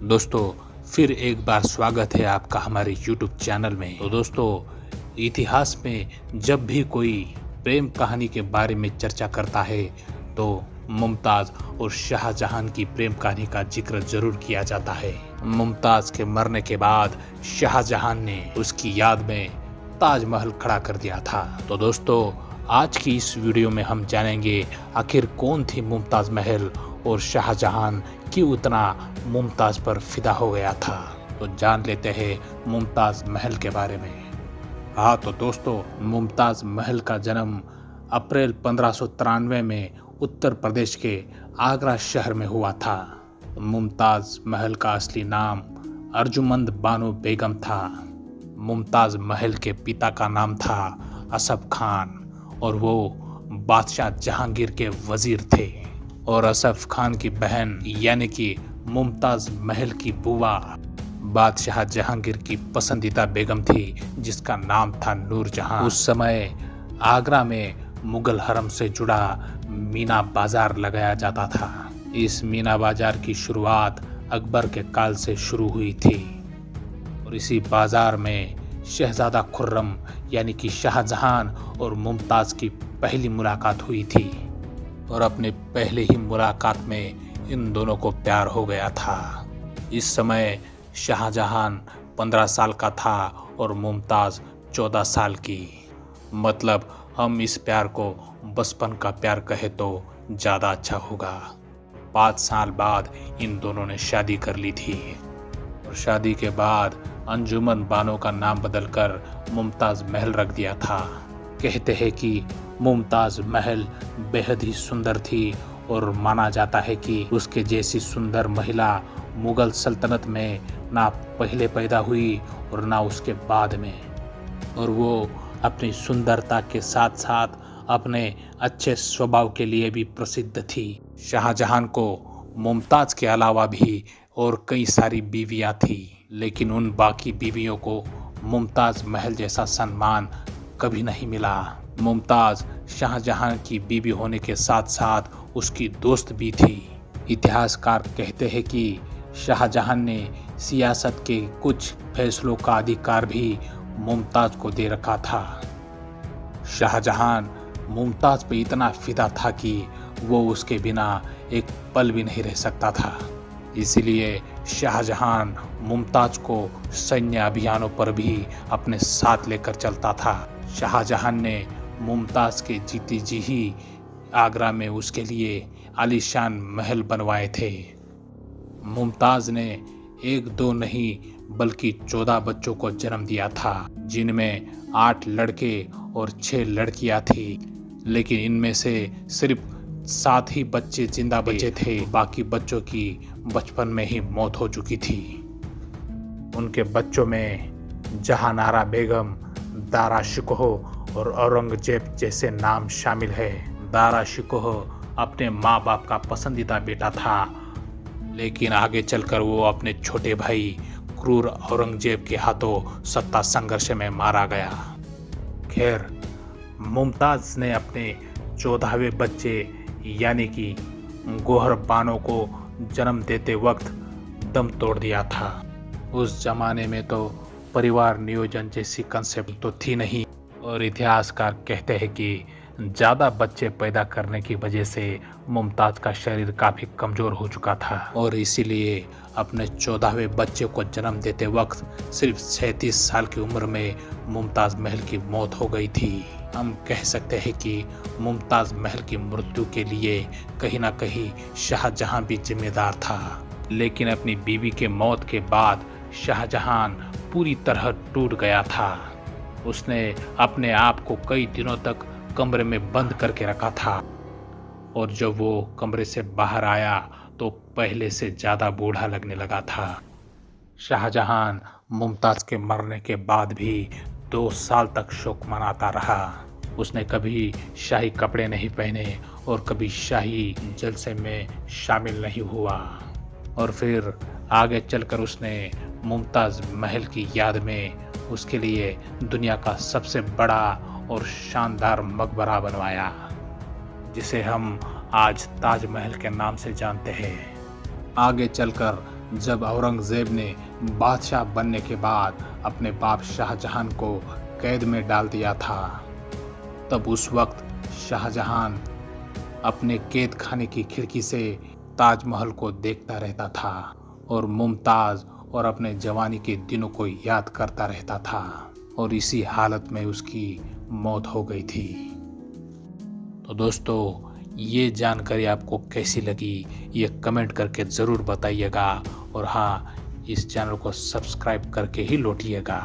दोस्तों, फिर एक बार स्वागत है आपका हमारे YouTube चैनल में। तो दोस्तों, इतिहास में जब भी कोई प्रेम कहानी के बारे में चर्चा करता है तो मुमताज़ और शाहजहां की प्रेम कहानी का जिक्र जरूर किया जाता है। मुमताज़ के मरने के बाद शाहजहां ने उसकी याद में ताजमहल खड़ा कर दिया था। तो दोस्तों, आज की इस वीडियो में हम जानेंगे आखिर कौन थी मुमताज़ महल और शाहजहां क्यों इतना मुमताज़ पर फिदा हो गया था। तो जान लेते हैं मुमताज़ महल के बारे में। हाँ तो दोस्तों, मुमताज़ महल का जन्म अप्रैल 1593 में उत्तर प्रदेश के आगरा शहर में हुआ था। मुमताज़ महल का असली नाम अर्जुमंद बानो बेगम था। मुमताज़ महल के पिता का नाम था असफ खान और वो बादशाह जहांगीर के वजीर थे। और असफ खान की बहन यानी कि मुमताज़ महल की बुआ बादशाह जहांगीर की पसंदीदा बेगम थी जिसका नाम था नूरजहां। उस समय आगरा में मुगल हरम से जुड़ा मीना बाजार लगाया जाता था। इस मीना बाजार की शुरुआत अकबर के काल से शुरू हुई थी और इसी बाजार में शहजादा खुर्रम यानी कि शाहजहां और मुमताज़ की पहली मुलाकात हुई थी और अपने पहले ही मुलाकात में इन दोनों को प्यार हो गया था। इस समय शाहजहां 15 साल का था और मुमताज़ 14 साल की। मतलब हम इस प्यार को बचपन का प्यार कहे तो ज़्यादा अच्छा होगा। 5 साल बाद इन दोनों ने शादी कर ली थी और शादी के बाद अंजुमन बानो का नाम बदलकर मुमताज़ महल रख दिया था। कहते हैं कि मुमताज़ महल बेहद ही सुंदर थी और माना जाता है कि उसके जैसी सुंदर महिला मुगल सल्तनत में ना पहले पैदा हुई और ना उसके बाद में। और वो अपनी सुंदरता के साथ साथ अपने अच्छे स्वभाव के लिए भी प्रसिद्ध थी। शाहजहां को मुमताज़ के अलावा भी और कई सारी बीवियां थी, लेकिन उन बाकी बीवियों को मुमताज़ महल जैसा सम्मान कभी नहीं मिला। मुमताज़ शाहजहां की बीवी होने के साथ साथ उसकी दोस्त भी थी। इतिहासकार कहते हैं कि शाहजहां ने सियासत के कुछ फैसलों का अधिकार भी मुमताज़ को दे रखा था। शाहजहां मुमताज़ पे इतना फिदा था कि वो उसके बिना एक पल भी नहीं रह सकता था। इसीलिए शाहजहां मुमताज़ को सैन्य अभियानों पर भी अपने साथ लेकर चलता था। शाहजहां ने मुमताज़ के जीते जी ही आगरा में उसके लिए आलीशान महल बनवाए थे। मुमताज़ ने 1-2 नहीं बल्कि 14 बच्चों को जन्म दिया था, जिनमें 8 लड़के और 6 लड़कियां थी। लेकिन इनमें से सिर्फ 7 ही बच्चे जिंदा बचे थे। बाकी बच्चों की बचपन में ही मौत हो चुकी थी। उनके बच्चों में जहानारा बेगम, दारा शिकोह और औरंगजेब जैसे नाम शामिल है। दारा शिकोह अपने माँ बाप का पसंदीदा बेटा था, लेकिन आगे चलकर वो अपने छोटे भाई क्रूर औरंगजेब के हाथों सत्ता संघर्ष में मारा गया। खैर, मुमताज़ ने अपने 14वें बच्चे यानी कि गोहर बानो को जन्म देते वक्त दम तोड़ दिया था। उस जमाने में तो परिवार नियोजन जैसी कंसेप्ट तो थी नहीं और इतिहासकार कहते हैं कि ज़्यादा बच्चे पैदा करने की वजह से मुमताज़ का शरीर काफ़ी कमज़ोर हो चुका था और इसीलिए अपने 14वें बच्चे को जन्म देते वक्त सिर्फ 37 साल की उम्र में मुमताज़ महल की मौत हो गई थी। हम कह सकते हैं कि मुमताज़ महल की मृत्यु के लिए कहीं ना कहीं शाहजहां भी जिम्मेदार था। लेकिन अपनी बीवी के मौत के बाद शाहजहां पूरी तरह टूट गया था। उसने अपने आप को कई दिनों तक कमरे में बंद करके रखा था और जब वो कमरे से बाहर आया तो पहले से ज़्यादा बूढ़ा लगने लगा था। शाहजहां मुमताज़ के मरने के बाद भी 2 साल तक शोक मनाता रहा। उसने कभी शाही कपड़े नहीं पहने और कभी शाही जलसे में शामिल नहीं हुआ। और फिर आगे चलकर उसने मुमताज़ महल की याद में उसके लिए दुनिया का सबसे बड़ा और शानदार मकबरा बनवाया, जिसे हम आज ताजमहल के नाम से जानते हैं। आगे चलकर जब औरंगजेब ने बादशाह बनने के बाद अपने बाप शाहजहां को कैद में डाल दिया था, तब उस वक्त शाहजहां अपने कैद खाने की खिड़की से ताजमहल को देखता रहता था और मुमताज और अपने जवानी के दिनों को याद करता रहता था, और इसी हालत में उसकी मौत हो गई थी। तो दोस्तों, ये जानकारी आपको कैसी लगी ये कमेंट करके ज़रूर बताइएगा, और हाँ, इस चैनल को सब्सक्राइब करके ही लौटिएगा।